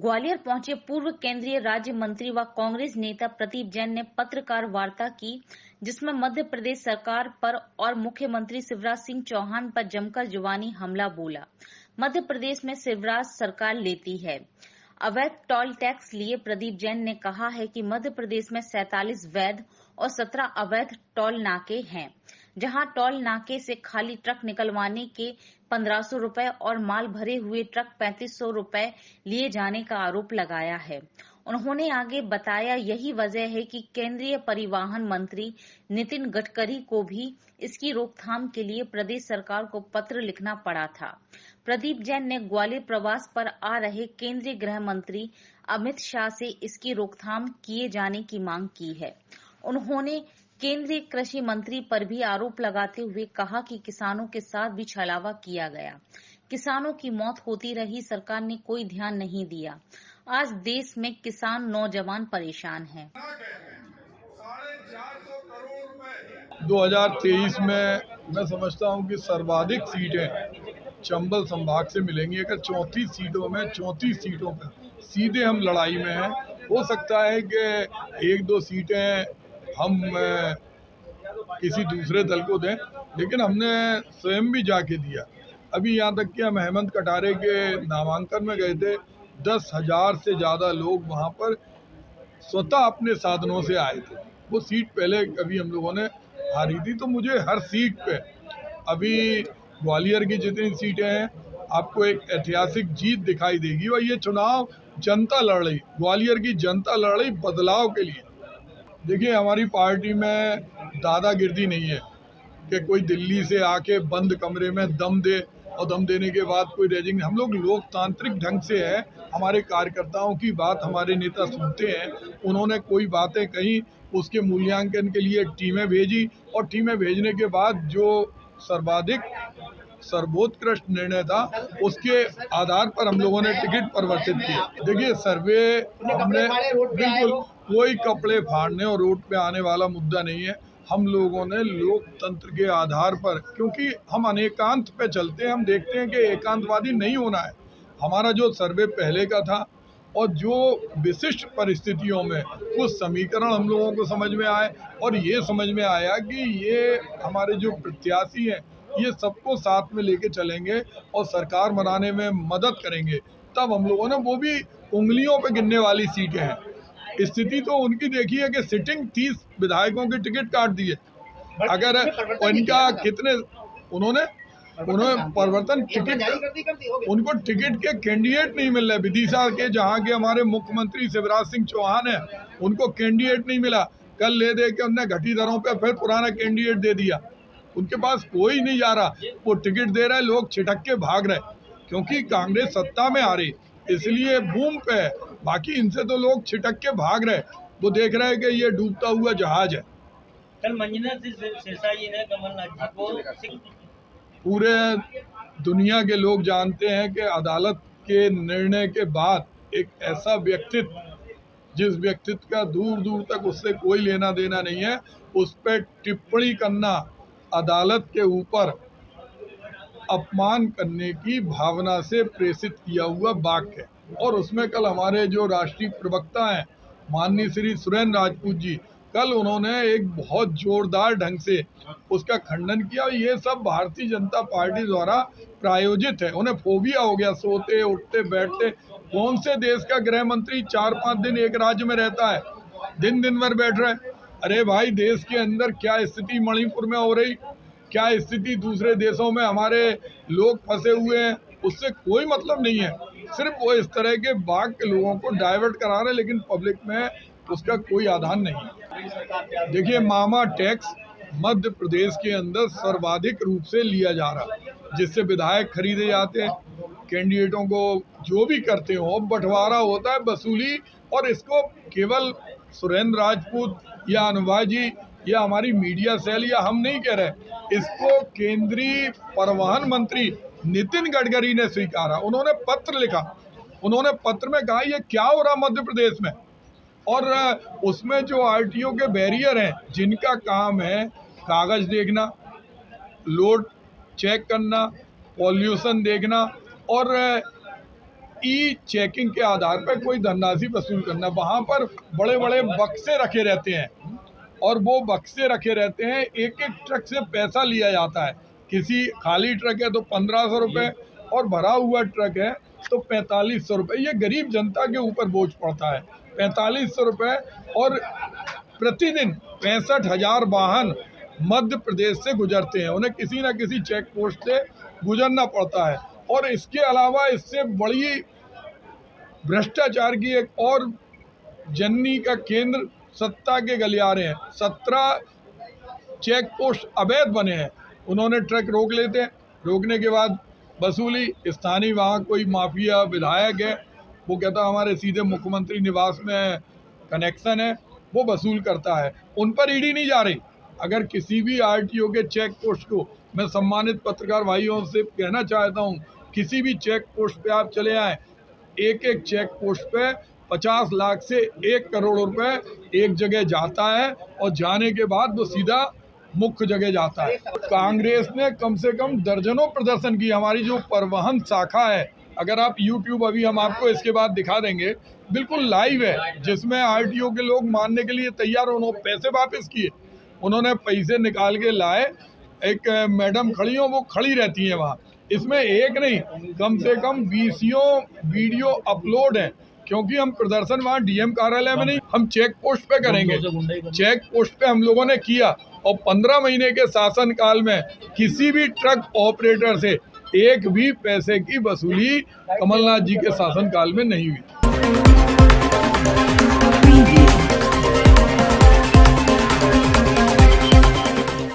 ग्वालियर पहुंचे पूर्व केंद्रीय राज्य मंत्री व कांग्रेस नेता प्रदीप जैन ने पत्रकार वार्ता की, जिसमें मध्य प्रदेश सरकार पर और मुख्यमंत्री शिवराज सिंह चौहान पर जमकर जुबानी हमला बोला। मध्य प्रदेश में शिवराज सरकार लेती है। अवैध टोल टैक्स लिए प्रदीप जैन ने कहा है कि मध्य प्रदेश में 47 वैध और 17 अवैध टोल नाके हैं, जहां टोल नाके से खाली ट्रक निकलवाने के 1500 रुपए और माल भरे हुए ट्रक 3500 रुपए लिए जाने का आरोप लगाया है। उन्होंने आगे बताया, यही वजह है कि केंद्रीय परिवहन मंत्री नितिन गडकरी को भी इसकी रोकथाम के लिए प्रदेश सरकार को पत्र लिखना पड़ा था। प्रदीप जैन ने ग्वालियर प्रवास पर आ रहे केंद्रीय गृह मंत्री अमित शाह से इसकी रोकथाम किए जाने की मांग की है। उन्होंने केंद्रीय कृषि मंत्री पर भी आरोप लगाते हुए कहा कि किसानों के साथ भी छलावा किया गया। किसानों की मौत होती रही, सरकार ने कोई ध्यान नहीं दिया। आज देश में किसान नौजवान परेशान हैं। 2023 में मैं समझता हूं कि सर्वाधिक सीटें चंबल संभाग से मिलेंगी। अगर 34 सीटों में 34 सीटों पर सीधे हम लड़ाई में हैं। हो सकता है कि एक दो सीटें हम किसी दूसरे दल को दें, लेकिन हमने स्वयं भी जाके दिया। अभी यहाँ तक कि हम हेमंत कटारे के नामांकन में गए थे, 10,000 से ज़्यादा लोग वहाँ पर स्वतः अपने साधनों से आए थे। वो सीट पहले कभी हम लोगों ने हारी थी, तो मुझे हर सीट पे अभी ग्वालियर की जितनी सीटें हैं आपको एक ऐतिहासिक जीत दिखाई देगी। और ये चुनाव जनता लड़ रही, ग्वालियर की जनता लड़ रही बदलाव के लिए। देखिए, हमारी पार्टी में दादागिर्दी नहीं है कि कोई दिल्ली से आके बंद कमरे में दम दे और दम देने के बाद कोई रेजिंग। हम लोग लोकतांत्रिक ढंग से है, हमारे कार्यकर्ताओं की बात हमारे नेता सुनते हैं। उन्होंने कोई बातें कही, उसके मूल्यांकन के लिए टीमें भेजी और टीमें भेजने के बाद जो सर्वोत्कृष्ट निर्णय था उसके आधार पर हम लोगों ने टिकट परिवर्तित किए। देखिए, सर्वे हमने बिल्कुल कोई कपड़े फाड़ने और रोड पे आने वाला मुद्दा नहीं है। हम लोगों ने लोकतंत्र के आधार पर, क्योंकि हम अनेकांत पे चलते हैं, हम देखते हैं कि एकांतवादी नहीं होना है। हमारा जो सर्वे पहले का था और जो विशिष्ट परिस्थितियों में कुछ समीकरण हम लोगों को समझ में आए और ये समझ में आया कि ये हमारे जो प्रत्याशी हैं ये सबको साथ में लेके चलेंगे और सरकार बनाने में मदद करेंगे। तब हम लोगों ने, वो भी उंगलियों पे गिनने वाली सीटें हैं। स्थिति तो उनकी देखी है कि सिटिंग 30 विधायकों के टिकट काट दिए। अगर उनका कितने उन्होंने परिवर्तन टिकट, उनको टिकट के कैंडिडेट नहीं मिल रहे। विदिशा के जहाँ के हमारे मुख्यमंत्री शिवराज सिंह चौहान है, उनको कैंडिडेट नहीं मिला। कल ले दे के उनने घटी दरों पे फिर पुराना कैंडिडेट दे दिया। उनके पास कोई नहीं जा रहा, वो टिकट दे रहे, लोग छिटक के भाग रहे क्योंकि कांग्रेस सत्ता में आ रही, इसलिए बूम पे है। बाकी इनसे तो लोग छिटक के भाग रहे, वो देख रहे हैं कि ये डूबता हुआ जहाज है। कल मंजुनाथ सिरसा जी ने कमलनाथ जी को, पूरे दुनिया के लोग जानते हैं कि अदालत के निर्णय के बाद एक ऐसा व्यक्तित्व, जिस व्यक्तित्व का दूर दूर तक उससे कोई लेना देना नहीं है, उस पर टिप्पणी करना अदालत के ऊपर अपमान करने की भावना से प्रेषित किया हुआ वाक्य है। और उसमें कल हमारे जो राष्ट्रीय प्रवक्ता हैं माननीय श्री सुरेंद्र राजपूत जी, कल उन्होंने एक बहुत जोरदार ढंग से उसका खंडन किया। ये सब भारतीय जनता पार्टी द्वारा प्रायोजित है। उन्हें फोबिया हो गया, सोते उठते बैठते। कौन से देश का गृह मंत्री 4-5 दिन एक राज्य में रहता है, दिन दिन भर बैठ रहे? अरे भाई, देश के अंदर क्या स्थिति मणिपुर में हो रही, क्या स्थिति दूसरे देशों में हमारे लोग फंसे हुए हैं, उससे कोई मतलब नहीं है। सिर्फ वो इस तरह के बाग के लोगों को डाइवर्ट करा रहे, लेकिन पब्लिक में उसका कोई आधार नहीं है। देखिए, मामा टैक्स मध्य प्रदेश के अंदर सर्वाधिक रूप से लिया जा रहा है, जिससे विधायक खरीदे जाते हैं, कैंडिडेटों को जो भी करते हो बंटवारा होता है, वसूली। और इसको केवल सुरेंद्र राजपूत या अनुभाई जी या हमारी मीडिया सेल या हम नहीं कह रहे, इसको केंद्रीय परिवहन मंत्री नितिन गडकरी ने स्वीकारा। उन्होंने पत्र लिखा, उन्होंने पत्र में कहा ये क्या हो रहा मध्य प्रदेश में। और उसमें जो आरटीओ के बैरियर हैं, जिनका काम है कागज देखना, लोड चेक करना, पॉल्यूशन देखना और ई चेकिंग के आधार पर कोई धनराशि वसूल करना। वहाँ पर बड़े बड़े बक्से रखे रहते हैं और वो बक्से रखे रहते हैं, एक एक ट्रक से पैसा लिया जाता है। किसी खाली ट्रक है तो 1500 रुपये और भरा हुआ ट्रक है तो 4500 रुपये। ये गरीब जनता के ऊपर बोझ पड़ता है, 4500 रुपये। और प्रतिदिन 65,000 वाहन मध्य प्रदेश से गुजरते हैं, उन्हें किसी न किसी चेक पोस्ट से गुजरना पड़ता है। और इसके अलावा इससे बड़ी भ्रष्टाचार की एक और जननी का केंद्र सत्ता के गलियारे हैं। 17 चेक पोस्ट अवैध बने हैं। उन्होंने ट्रक रोक लेते हैं, रोकने के बाद वसूली, स्थानीय वहाँ कोई माफिया विधायक है, वो कहता हमारे सीधे मुख्यमंत्री निवास में कनेक्शन है, वो वसूल करता है। उन पर ईडी नहीं जा रही। अगर किसी भी आरटीओ के चेक पोस्ट को, मैं सम्मानित पत्रकार भाइयों से कहना चाहता हूँ, किसी भी चेक पोस्ट पे आप चले आए, एक एक चेक पोस्ट पे 50 लाख से 1 करोड़ रुपए एक जगह जाता है और जाने के बाद वो सीधा मुख्य जगह जाता है। कांग्रेस ने कम से कम दर्जनों प्रदर्शन किए। हमारी जो परिवहन शाखा है, अगर आप यूट्यूब, अभी हम आपको इसके बाद दिखा देंगे, बिल्कुल लाइव है, जिसमें आरटीओ के लोग मानने के लिए तैयार, उन्होंने पैसे वापस किए, उन्होंने पैसे निकाल के लाए। एक मैडम खड़ी हो, वो खड़ी रहती है वहाँ। इसमें एक नहीं, कम से कम 20 वीडियो अपलोड है, क्योंकि हम प्रदर्शन वहाँ डीएम कार्यालय में नहीं, हम चेक पोस्ट पे करेंगे। चेक पोस्ट पे हम लोगों ने किया और 15 महीने के शासनकाल में किसी भी ट्रक ऑपरेटर से एक भी पैसे की वसूली कमलनाथ जी के शासनकाल में नहीं हुई।